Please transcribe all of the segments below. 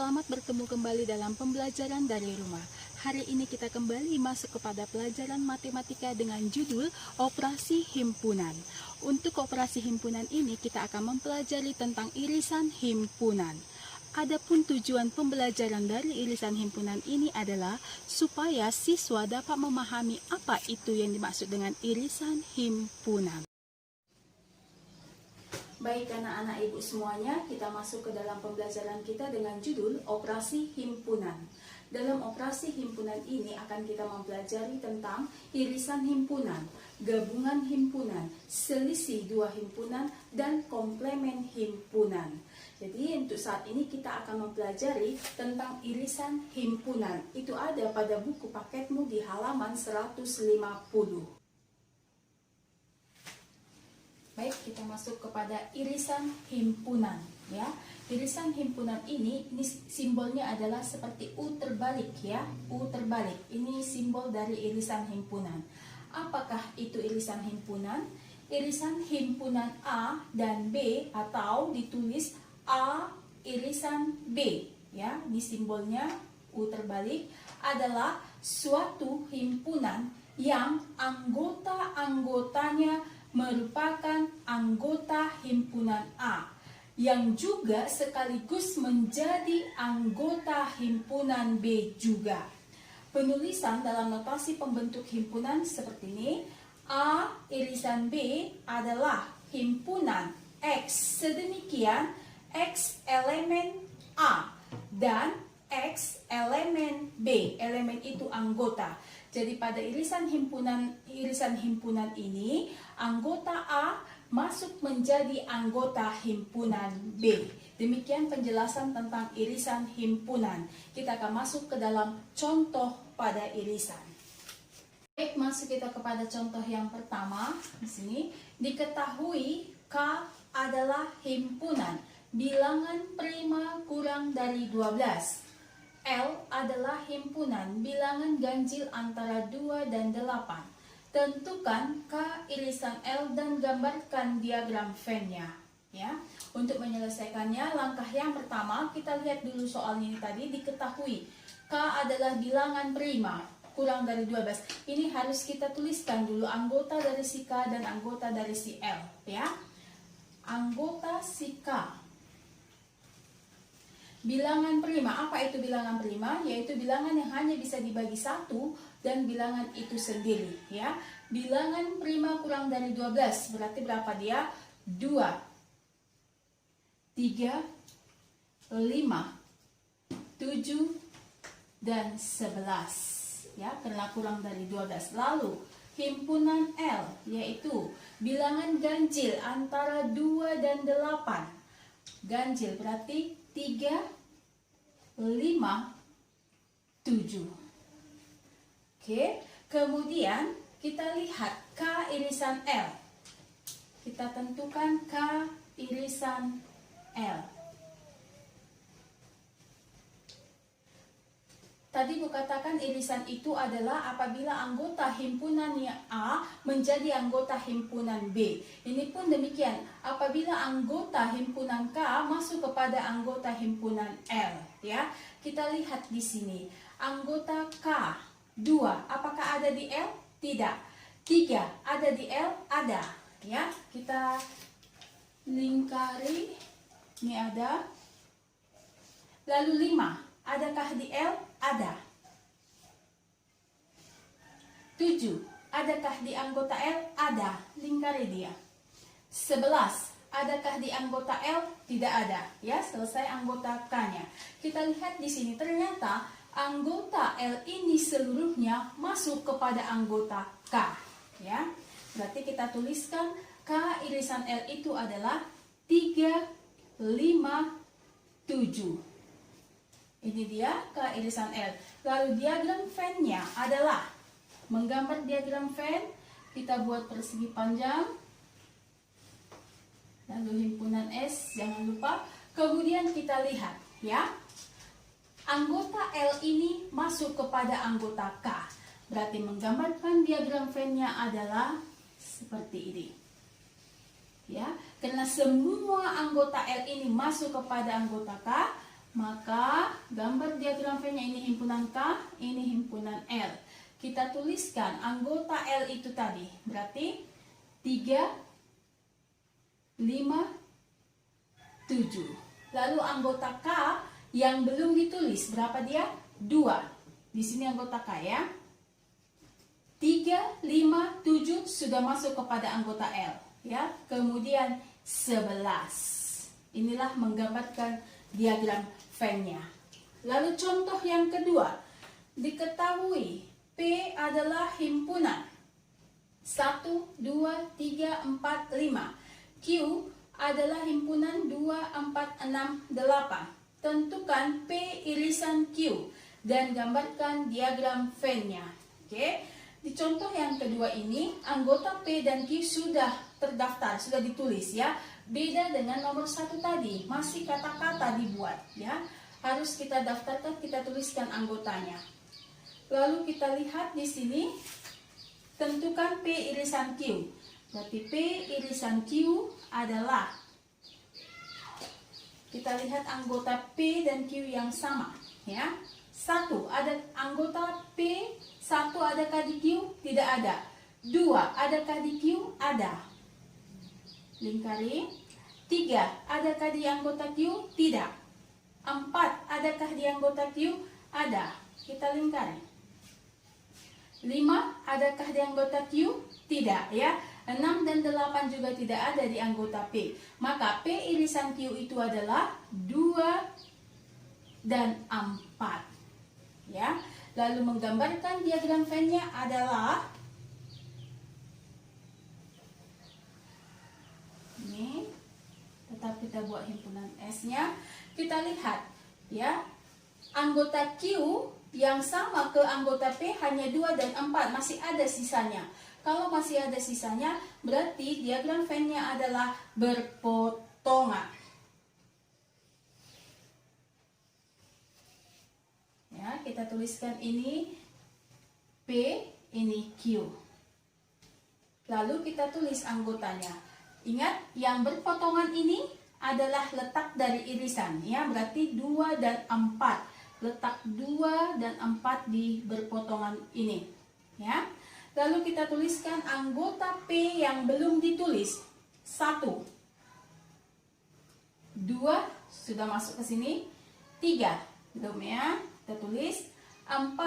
Selamat bertemu kembali dalam pembelajaran dari rumah. Hari ini kita kembali masuk kepada pelajaran matematika dengan judul Operasi Himpunan. Untuk operasi himpunan ini kita akan mempelajari tentang irisan himpunan. Adapun tujuan pembelajaran dari irisan himpunan ini adalah supaya siswa dapat memahami apa itu yang dimaksud dengan irisan himpunan. Baik anak-anak ibu semuanya, kita masuk ke dalam pembelajaran kita dengan judul Operasi Himpunan. Dalam operasi himpunan ini akan kita mempelajari tentang irisan himpunan, gabungan himpunan, selisih dua himpunan, dan komplemen himpunan. Jadi untuk saat ini kita akan mempelajari tentang irisan himpunan. Itu ada pada buku paketmu di halaman 150. Baik, kita masuk kepada irisan himpunan, ya. Irisan himpunan ini simbolnya adalah seperti U terbalik, ya. U terbalik. Ini simbol dari irisan himpunan. Apakah itu irisan himpunan? Irisan himpunan A dan B atau ditulis A irisan B, ya. Di simbolnya U terbalik adalah suatu himpunan yang anggota-anggotanya merupakan anggota himpunan A yang juga sekaligus menjadi anggota himpunan B juga. Penulisan dalam notasi pembentuk himpunan seperti ini. A irisan B adalah himpunan X, sedemikian X elemen A dan X elemen B. Elemen itu anggota. Jadi pada irisan himpunan ini, anggota A masuk menjadi anggota himpunan B. Demikian penjelasan tentang irisan himpunan. Kita akan masuk ke dalam contoh pada irisan. Baik, masuk kita kepada contoh yang pertama. Di sini diketahui K adalah himpunan bilangan prima kurang dari 12. L adalah himpunan bilangan ganjil antara 2 dan 8. Tentukan K irisan L dan gambarkan diagram Venn-nya, ya. Untuk menyelesaikannya, langkah yang pertama kita lihat dulu soalnya ini tadi. Diketahui K adalah bilangan prima kurang dari 12. Ini harus kita tuliskan dulu anggota dari si K dan anggota dari si L, ya. Anggota si K. Bilangan prima, apa itu bilangan prima? Yaitu bilangan yang hanya bisa dibagi satu dan bilangan itu sendiri, ya. Bilangan prima kurang dari 12, berarti berapa dia? 2, 3, 5, 7, dan 11, ya, karena kurang dari 12. Lalu himpunan L, yaitu bilangan ganjil antara 2 dan 8. Ganjil berarti 3, 5, 7. Oke, kemudian kita lihat K irisan L. Kita tentukan K irisan L. Tadi kukatakan irisan itu adalah apabila anggota himpunan A menjadi anggota himpunan B. Ini pun demikian, apabila anggota himpunan K masuk kepada anggota himpunan L, ya. Kita lihat di sini, anggota K 2, apakah ada di L? Tidak. 3 ada di L? Ada, ya. Kita lingkari, ini ada. Lalu 5, adakah di L? Ada. 7, adakah di anggota L? Ada. Lingkari dia. 11, adakah di anggota L? Tidak ada. Ya, selesai anggota K-nya. Kita lihat di sini, ternyata anggota L ini seluruhnya masuk kepada anggota K. Ya, berarti kita tuliskan K irisan L itu adalah 3, 5, 7. Ini dia K irisan L. Lalu diagram Venn-nya adalah menggambar diagram Venn. Kita buat persegi panjang. Lalu himpunan S, jangan lupa. Kemudian kita lihat, ya. Anggota L ini masuk kepada anggota K. Berarti menggambarkan diagram Venn-nya adalah seperti ini. Ya, karena semua anggota L ini masuk kepada anggota K, Maka gambar diagram Venn-nya ini himpunan K, ini himpunan L. Kita tuliskan anggota L itu tadi. Berarti 3, 5, 7. Lalu anggota K yang belum ditulis, berapa dia? 2. Di sini anggota K ya. 3, 5, 7 sudah masuk kepada anggota L. Ya. Kemudian 11. Inilah menggambarkan diagram Venn-nya. Lalu contoh yang kedua. Diketahui P adalah himpunan 1, 2, 3, 4, 5. Q adalah himpunan 2, 4, 6, 8. Tentukan P irisan Q dan gambarkan diagram Venn-nya. Oke. Di contoh yang kedua ini, anggota P dan Q sudah terdaftar, sudah ditulis ya. Beda dengan nomor 1 tadi, masih kata-kata dibuat ya. Harus kita daftarkan, kita tuliskan anggotanya. Lalu kita lihat di sini, tentukan P irisan Q. Berarti P irisan Q adalah, kita lihat anggota P dan Q yang sama ya. 1, ada anggota P, 1 adakah di Q? Tidak ada. 2, adakah di Q? Ada. Lingkari. 3, adakah di anggota Q? Tidak. 4, adakah di anggota Q? Ada. Kita lingkari. 5, adakah di anggota Q? Tidak ya. 6 dan 8 juga tidak ada di anggota P. Maka P irisan Q itu adalah 2 dan 4. Ya. Lalu menggambarkan diagram Venn-nya adalah ini. Tetap kita buat himpunan S-nya. Kita lihat ya. Anggota Q yang sama ke anggota P hanya 2 dan 4, masih ada sisanya. Kalau masih ada sisanya, berarti diagram Venn-nya adalah berpotongan. Ya, kita tuliskan ini P, ini Q. Lalu kita tulis anggotanya. Ingat, yang berpotongan ini adalah letak dari irisan ya, berarti 2 dan 4. Letak 2 dan 4 di berpotongan ini ya. Lalu kita tuliskan anggota P yang belum ditulis. 1, 2 sudah masuk ke sini. 3 belum ya, kita tulis. 4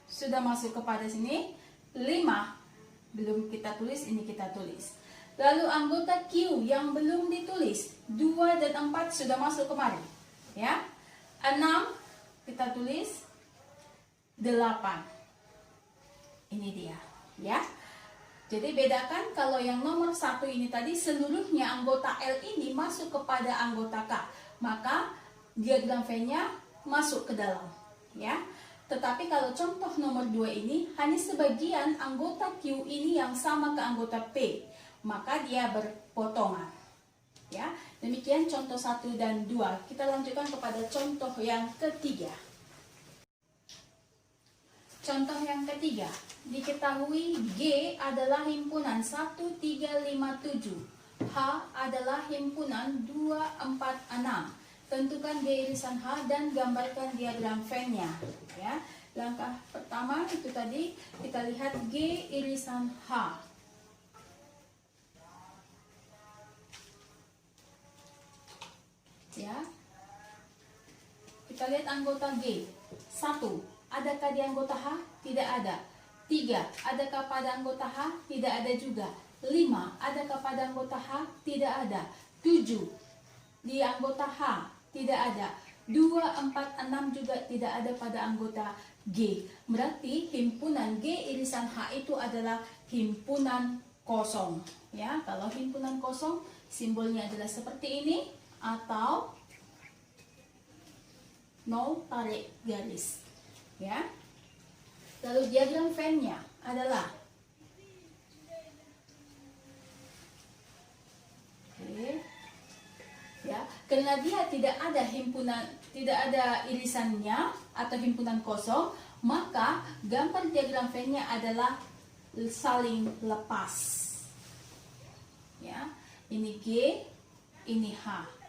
sudah masuk kepada sini. 5 belum kita tulis, ini kita tulis. Lalu anggota Q yang belum ditulis, 2 dan 4 sudah masuk kemari ya. 6 kita tulis. 8. Ini dia ya. Jadi bedakan, kalau yang nomor 1 ini tadi seluruhnya anggota L ini masuk kepada anggota K, maka diagram Venn-nya masuk ke dalam ya. Tetapi kalau contoh nomor 2 ini hanya sebagian anggota Q ini yang sama ke anggota P, maka dia berpotongan ya. Demikian contoh 1 dan 2. Kita lanjutkan kepada contoh yang ketiga. Contoh yang ketiga, diketahui G adalah himpunan 1, 3, 5, 7. H adalah himpunan 2, 4, 6. Tentukan G irisan H dan gambarkan diagram Venn-nya ya. Langkah pertama itu tadi, kita lihat G irisan H. Ya. Kita lihat anggota G. 1, adakah di anggota H? Tidak ada. 3, adakah pada anggota H? Tidak ada juga. 5, adakah pada anggota H? Tidak ada. 7, di anggota H? Tidak ada. 2, 4, 6 juga tidak ada pada anggota G. Berarti himpunan G irisan H itu adalah himpunan kosong. Ya, kalau himpunan kosong simbolnya adalah seperti ini, atau nol tarik garis ya. Lalu diagram Venn-nya adalah ya, karena dia tidak ada himpunan, tidak ada irisannya atau himpunan kosong, maka gambar diagram Venn-nya adalah saling lepas ya. Ini G, ini H.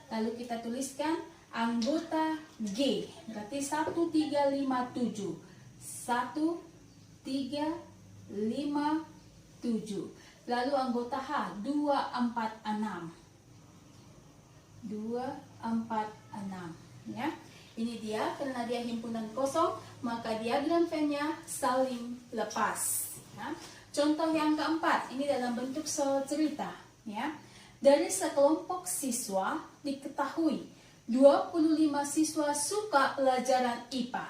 Lalu kita tuliskan Anggota G berarti 1, 3, 5, 7. 1, 3, 5, 7. Lalu anggota H 2, 4, 6. 2, 4, 6 ya. Ini dia, karena dia himpunan kosong, maka diagram Venn-nya saling lepas ya. Contoh yang keempat, ini dalam bentuk soal cerita ya. Dari sekelompok siswa diketahui 25 siswa suka pelajaran IPA,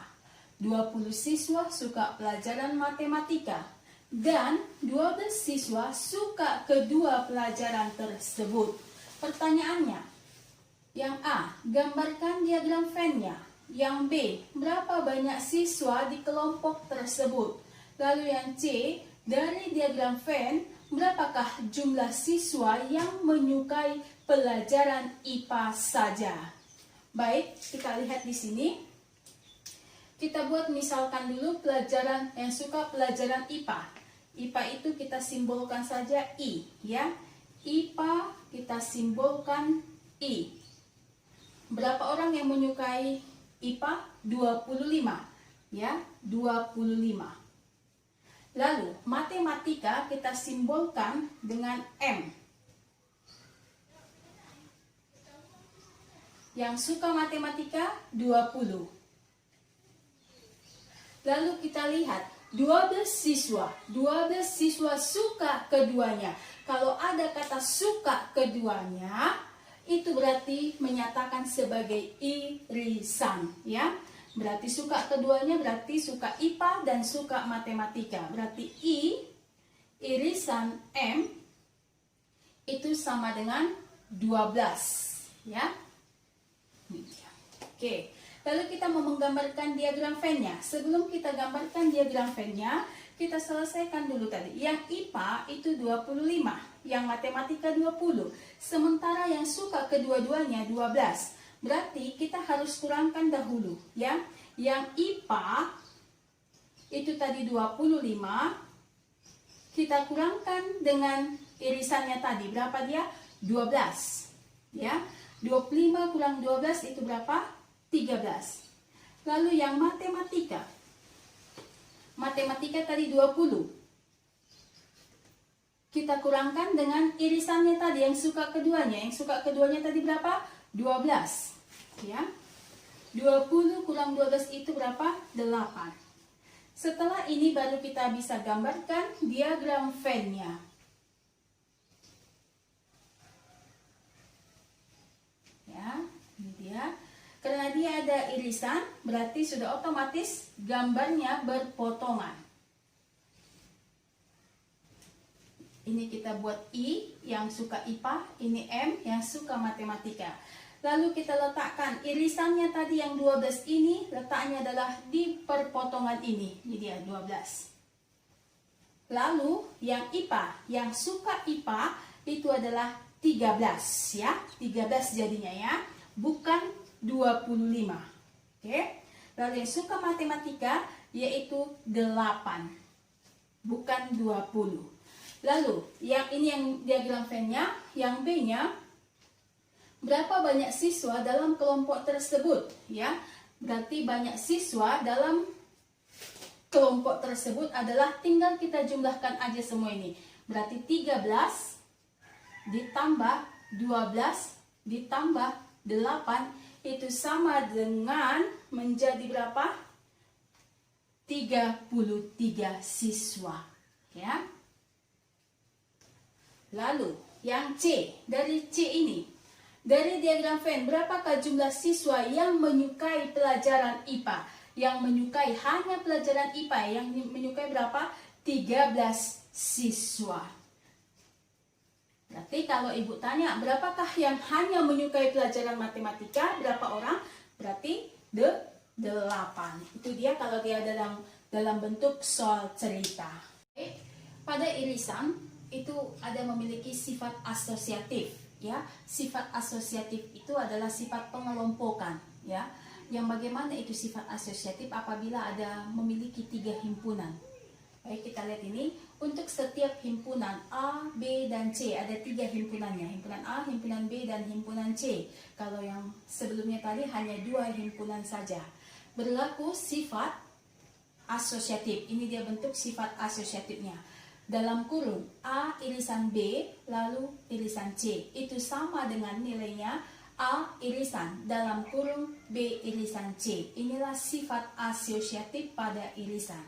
20 siswa suka pelajaran matematika, dan 12 siswa suka kedua pelajaran tersebut. Pertanyaannya, yang A, gambarkan diagram Venn-nya. Yang B, berapa banyak siswa di kelompok tersebut? Lalu yang C, dari diagram Venn, berapakah jumlah siswa yang menyukai pelajaran IPA saja? Baik, kita lihat di sini. Kita buat misalkan dulu pelajaran yang suka pelajaran IPA. IPA itu kita simbolkan saja I, ya. IPA kita simbolkan I. Berapa orang yang menyukai IPA? 25, ya, 25. Lalu matematika kita simbolkan dengan M. Yang suka matematika 20. Lalu kita lihat 12 siswa suka keduanya. Kalau ada kata suka keduanya, itu berarti menyatakan sebagai irisan ya. Berarti suka keduanya berarti suka IPA dan suka matematika. Berarti I irisan M itu sama dengan 12 ya. Oke, lalu kita mau menggambarkan diagram Venn-nya. Sebelum kita gambarkan diagram Venn-nya, kita selesaikan dulu tadi. Yang IPA itu 25, yang matematika 20. Sementara yang suka kedua-duanya 12. Berarti kita harus kurangkan dahulu ya. Yang IPA itu tadi 25, kita kurangkan dengan irisannya tadi. Berapa dia? 12 ya. 25 kurang 12 itu berapa? 13. Lalu yang matematika. Matematika tadi 20. Kita kurangkan dengan irisannya tadi yang suka keduanya. Yang suka keduanya tadi berapa? 12. Ya. 20 kurang 12 itu berapa? 8. Setelah ini baru kita bisa gambarkan diagram Venn-nya. Ya, ini dia. Karena dia ada irisan, berarti sudah otomatis gambarnya berpotongan. Ini kita buat I yang suka IPA, ini M yang suka matematika. Lalu kita letakkan irisannya tadi yang 12 ini, letaknya adalah di perpotongan ini. Ini dia 12. Lalu yang IPA, yang suka IPA itu adalah 13 ya. 13 jadinya ya, bukan 25. Oke. Lalu yang suka matematika yaitu 8. Bukan 20. Lalu yang ini yang diagram Venn-nya, yang B-nya berapa banyak siswa dalam kelompok tersebut ya. Berarti banyak siswa dalam kelompok tersebut adalah tinggal kita jumlahkan aja semua ini. Berarti 13 ditambah 12 ditambah 8 itu sama dengan menjadi berapa? 33 siswa ya. Lalu yang C, dari C ini, dari diagram Venn, berapakah jumlah siswa yang menyukai pelajaran IPA? Yang menyukai hanya pelajaran IPA, yang menyukai berapa? 13 siswa. Berarti kalau ibu tanya, berapakah yang hanya menyukai pelajaran matematika? Berapa orang? Berarti 8. Itu dia kalau dia dalam bentuk soal cerita. Pada irisan itu ada memiliki sifat asosiatif ya. Sifat asosiatif itu adalah sifat pengelompokan ya. Yang bagaimana itu sifat asosiatif? Apabila ada memiliki 3 himpunan. Baik, kita lihat ini. untuk setiap himpunan A, B, dan C. Ada 3 himpunannya, himpunan A, himpunan B, dan himpunan C. Kalau yang sebelumnya tadi hanya 2 himpunan saja. Berlaku sifat asosiatif. Ini dia bentuk sifat asosiatifnya. Dalam kurung A irisan B, lalu irisan C. Itu sama dengan nilainya A irisan dalam kurung B irisan C. Inilah sifat asosiatif pada irisan.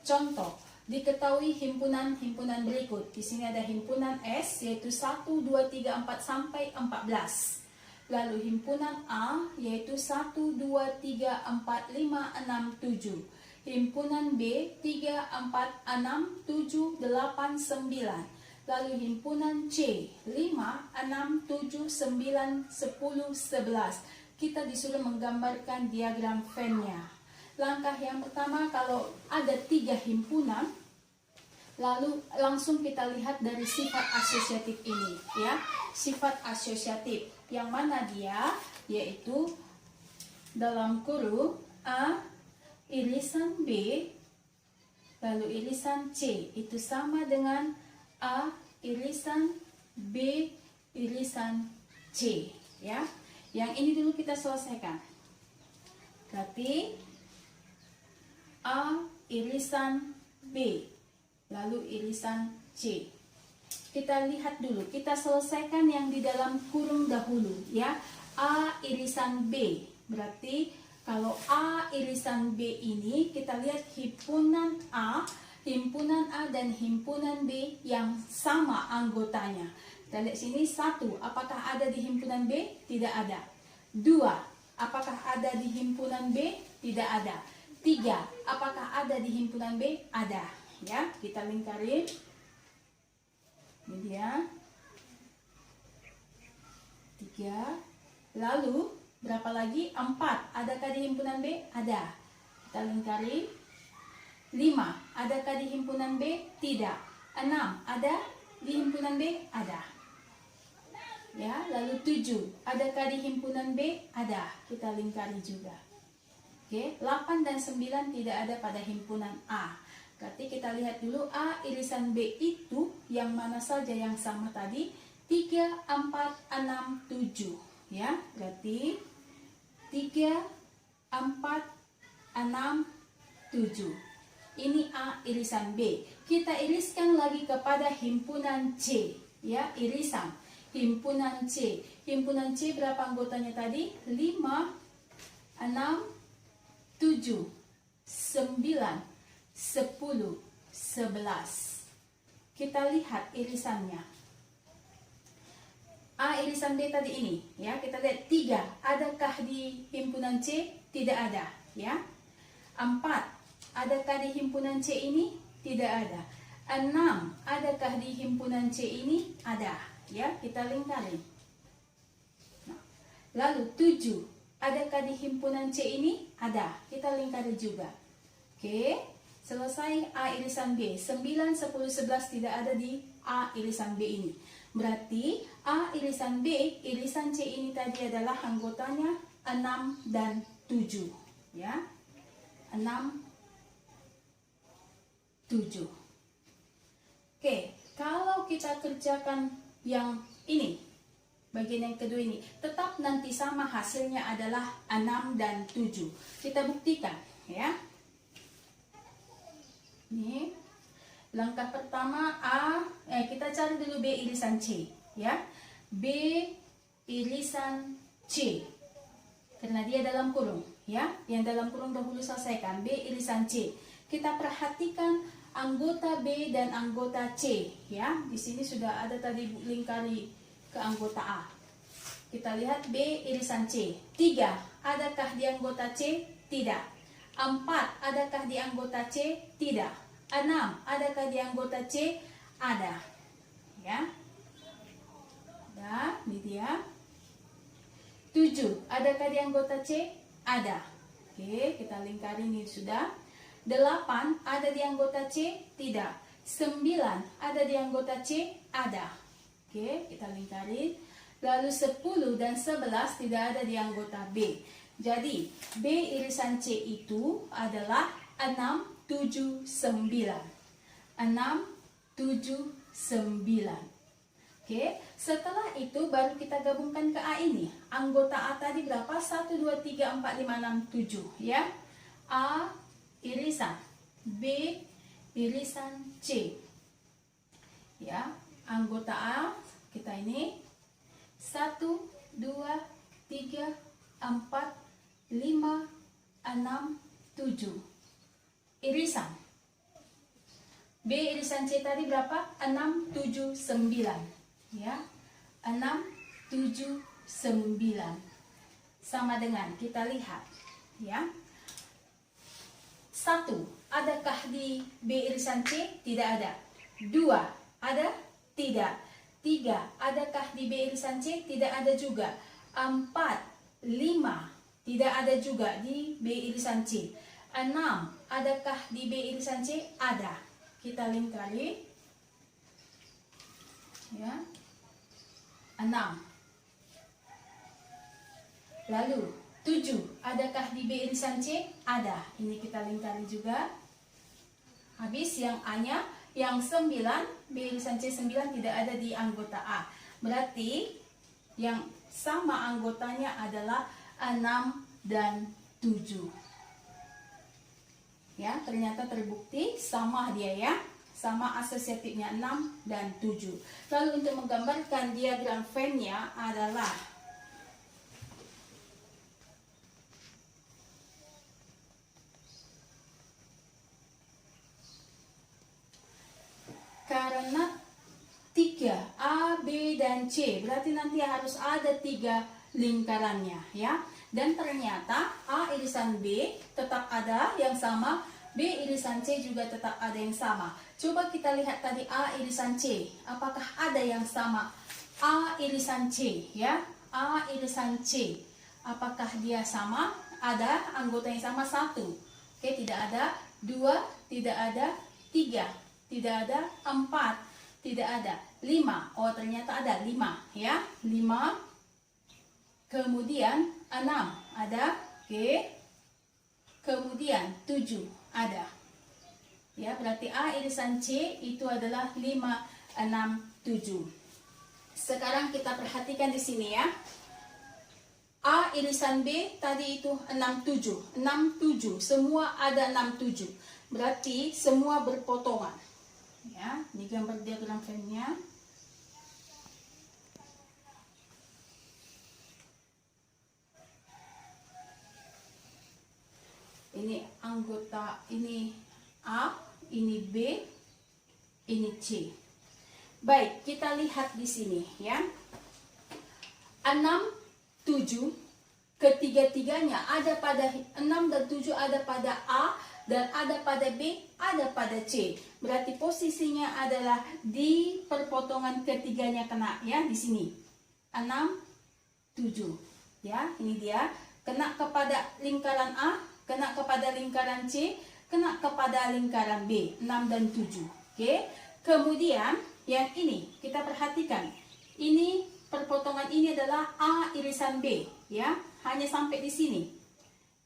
Contoh, diketahui himpunan-himpunan berikut. Di sini ada himpunan S, yaitu 1, 2, 3, 4 sampai 14. Lalu himpunan A, yaitu 1, 2, 3, 4, 5, 6, 7. Himpunan B, 3, 4, 6, 7, 8, 9. Lalu himpunan C, 5, 6, 7, 9, 10, 11. Kita disuruh menggambarkan diagram Venn-nya. Langkah yang pertama, kalau ada 3 himpunan, lalu langsung kita lihat dari sifat asosiatif ini, ya. Sifat asosiatif yang mana dia, yaitu dalam kurung A irisan B, lalu irisan C. Itu sama dengan A irisan B irisan C, ya. Yang ini dulu kita selesaikan. Berarti A irisan B, lalu irisan C. Kita lihat dulu, kita selesaikan yang di dalam kurung dahulu, ya. A irisan B, berarti kalau A irisan B ini, kita lihat himpunan A dan himpunan B yang sama anggotanya. Kita lihat sini, 1, apakah ada di himpunan B? Tidak ada. 2, apakah ada di himpunan B? Tidak ada. 3, apakah ada di himpunan B? Ada. Ya, kita lingkarin. Ini dia. 3. Lalu berapa lagi? 4. Adakah di himpunan B? Ada. Kita lingkari. 5. Adakah di himpunan B? Tidak. 6. Ada di himpunan B? Ada. Ya, lalu 7. Adakah di himpunan B? Ada. Kita lingkari juga. Oke, 8 dan 9 tidak ada pada himpunan A. Berarti kita lihat dulu A irisan B itu yang mana saja yang sama tadi? 3, 4, 6, 7. Ya, berarti 3, 4, 6, 7. Ini A irisan B. Kita iriskan lagi kepada himpunan C. Ya, irisan himpunan C. Himpunan C berapa anggotanya tadi? 5, 6, 7, 9, 10, 11. Kita lihat irisannya. A irisan B tadi ini, ya, kita lihat 3. Adakah di himpunan C? Tidak ada, ya. 4. Adakah di himpunan C ini? Tidak ada. 6. Adakah di himpunan C ini? Ada, ya. Kita lingkari. Nah, lalu 7. Adakah di himpunan C ini? Ada. Kita lingkari juga. Oke, selesai A irisan B. 9, 10, 11 tidak ada di A irisan B ini. Berarti A irisan B, irisan C ini tadi adalah anggotanya 6 dan 7. Ya, 6, 7. Oke, kalau kita kerjakan yang ini, bagian yang kedua ini, tetap nanti sama hasilnya adalah 6 dan 7. Kita buktikan, ya. Ini langkah pertama kita cari dulu B irisan C, ya. B irisan C. Karena dia dalam kurung, ya. Yang dalam kurung dahulu selesaikan. B irisan C. Kita perhatikan anggota B dan anggota C, ya. Di sini sudah ada tadi lingkari ke anggota A. Kita lihat B irisan C. 3, adakah di anggota C? Tidak. 4, adakah di anggota C? Tidak. 6, adakah di anggota C? Ada. Ya. Ada, ini dia. 7, adakah di anggota C? Ada. Oke, kita lingkari ini sudah. 8, ada di anggota C? Tidak. 9, ada di anggota C? Ada. Oke, kita lingkari. Lalu 10 dan 11 tidak ada di anggota B. Jadi, B irisan C itu adalah 6, 7, 9. 6, 7, 9. Oke, setelah itu baru kita gabungkan ke A ini. Anggota A tadi berapa? 1, 2, 3, 4, 5, 6, 7 ya. A irisan B irisan C. Ya, anggota A kita ini 1, 2, 3, 4, 5, 6, 7. Irisan B irisan C tadi berapa? 6, 7, 9. Ya, 6, 7, 9. Sama dengan kita lihat ya. 1, adakah di B irisan C? Tidak ada. 2, ada? Tidak. 3, adakah di B irisan C? Tidak ada juga. 4, 5, tidak ada juga di B irisan C. 6, adakah di B irisan C? Ada. Kita lingkari ya. 6. Lalu 7, adakah di B irisan C? Ada. Ini kita lingkari juga. Habis yang A-nya, yang 9, B irisan C 9 tidak ada di anggota A. Berarti yang sama anggotanya adalah 6 dan 7. Ya, ternyata terbukti sama dia ya. Sama asosiatifnya 6 dan 7. Lalu untuk menggambarkan diagram Venn-nya adalah karena 3 A, B, dan C, berarti nanti harus ada 3 lingkarannya ya. Dan ternyata A irisan B tetap ada yang sama, B irisan C juga tetap ada yang sama. Coba kita lihat tadi A irisan C, apakah ada yang sama? A irisan C ya, A irisan C, apakah dia sama? Ada anggota yang sama 1. Oke, tidak ada. 2, tidak ada. 3, tidak ada. 4, tidak ada. 5, oh ternyata ada 5 ya, 5. Kemudian 6 ada. Oke, kemudian 7 ada ya, berarti A irisan C itu adalah 5, 6, 7. Sekarang kita perhatikan di sini ya. A irisan B tadi itu 6, 7. 6, 7, semua ada 6, 7. Berarti semua berpotongan ya. Ini gambar diagram Venn-nya. Ini anggota, ini A, ini B, ini C. Baik, kita lihat di sini ya. 6, 7, ketiga-tiganya ada pada 6 dan 7 ada pada A dan ada pada B, ada pada C. Berarti posisinya adalah di perpotongan ketiganya kena ya di sini. 6, 7. Ya, ini dia kena kepada lingkaran A, kena kepada lingkaran C, kena kepada lingkaran B, 6 dan 7. Oke. Kemudian yang ini kita perhatikan. Ini perpotongan ini adalah A irisan B, ya. Hanya sampai di sini.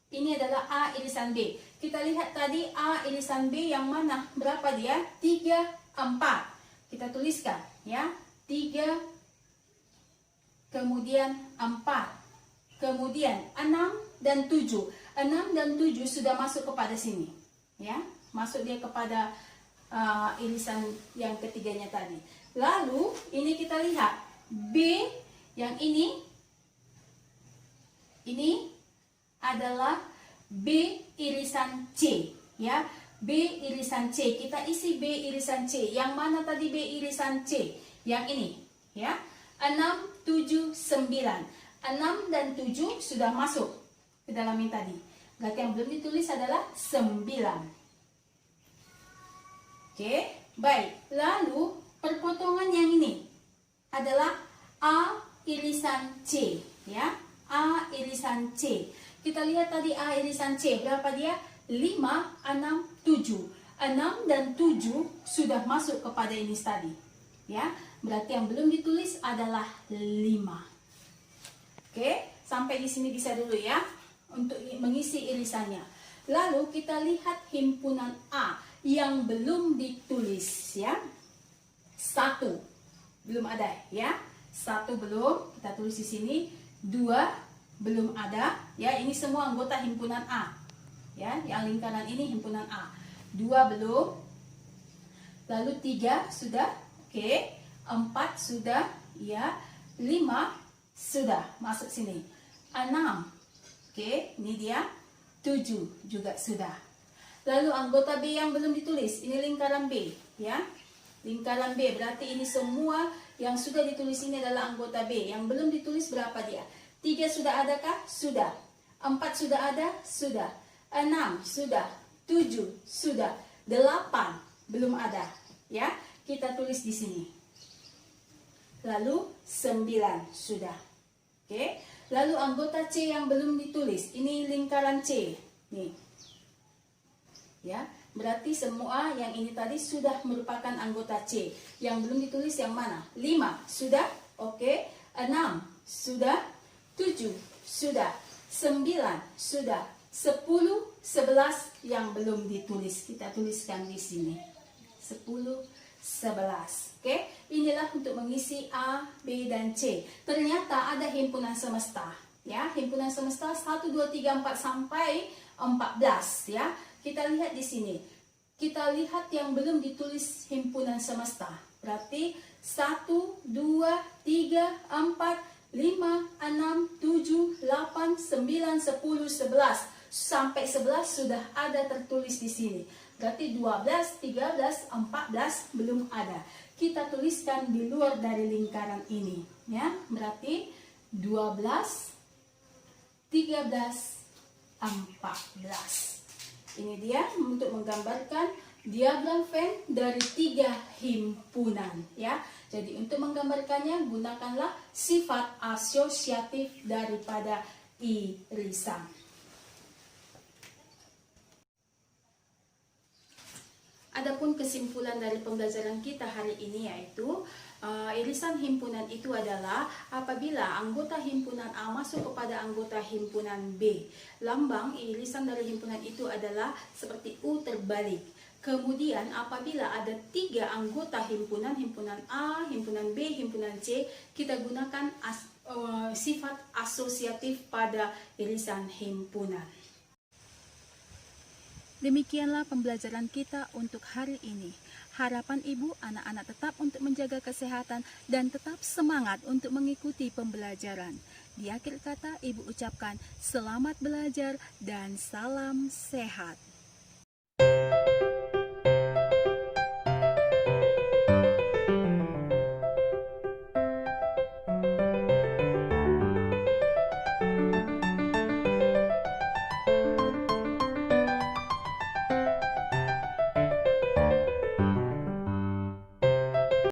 Ini adalah A irisan B. Kita lihat tadi A irisan B yang mana? Berapa dia? 3, 4. Kita tuliskan, ya. 3, kemudian 4. Kemudian 6 dan 7. 6 dan 7 sudah masuk kepada sini, ya, masuk dia kepada irisan yang ketiganya tadi. Lalu ini kita lihat B yang ini adalah B irisan C, ya. B irisan C, kita isi B irisan C. Yang mana tadi B irisan C? Yang ini, ya. 6, 7, 9. 6 dan 7 sudah masuk ke dalam yang tadi. Berarti yang belum ditulis adalah 9. Oke, baik. Lalu perpotongan yang ini adalah A irisan C, ya. A irisan C. Kita lihat tadi A irisan C, berapa dia? 5, 6, 7. 6 dan 7 sudah masuk kepada ini tadi, ya. Berarti yang belum ditulis adalah 5. Oke, sampai di sini bisa dulu ya untuk mengisi irisannya. Lalu kita lihat himpunan A yang belum ditulis, ya. 1 belum ada ya. 1 belum, kita tulis di sini. 2 belum ada ya. Ini semua anggota himpunan A. Ya, yang lingkaran ini himpunan A. 2 belum. Lalu 3 sudah. Oke. 4 sudah ya. 5 sudah masuk sini. 6. Oke, ini dia. 7 juga sudah. Lalu anggota B yang belum ditulis, ini lingkaran B ya. Lingkaran B berarti ini semua yang sudah ditulis ini adalah anggota B. Yang belum ditulis berapa dia? 3 sudah adakah? Sudah. 4 sudah ada? Sudah. 6 sudah. 7 sudah. 8 belum ada ya. Kita tulis di sini. Lalu 9 sudah. Oke. Lalu anggota C yang belum ditulis, ini lingkaran C. Nih. Ya, berarti semua yang ini tadi sudah merupakan anggota C. Yang belum ditulis yang mana? 5 sudah. Oke. 6 sudah. 7 sudah. 9 sudah. 10, 11 yang belum ditulis. Kita tuliskan di sini. 10, 11. Oke, inilah untuk mengisi A, B, dan C. Ternyata ada himpunan semesta. Ya, himpunan semesta 1, 2, 3, 4 sampai 14 ya. Kita lihat di sini. Kita lihat yang belum ditulis himpunan semesta. Berarti 1, 2, 3, 4, 5, 6, 7, 8, 9, 10, 11. Sampai 11 sudah ada tertulis di sini. Berarti 12, 13, 14 belum ada. Kita tuliskan di luar dari lingkaran ini. Ya, berarti 12, 13, 14. Ini dia untuk menggambarkan diagram Venn dari 3 himpunan ya. Jadi untuk menggambarkannya gunakanlah sifat asosiatif daripada irisan. Adapun kesimpulan dari pembelajaran kita hari ini yaitu irisan himpunan itu adalah apabila anggota himpunan A masuk kepada anggota himpunan B. Lambang irisan dari himpunan itu adalah seperti U terbalik. Kemudian apabila ada 3 anggota himpunan, himpunan A, himpunan B, himpunan C, kita gunakan sifat asosiatif pada irisan himpunan. Demikianlah pembelajaran kita untuk hari ini. Harapan ibu anak-anak tetap untuk menjaga kesehatan dan tetap semangat untuk mengikuti pembelajaran. Di akhir kata ibu ucapkan selamat belajar dan salam sehat.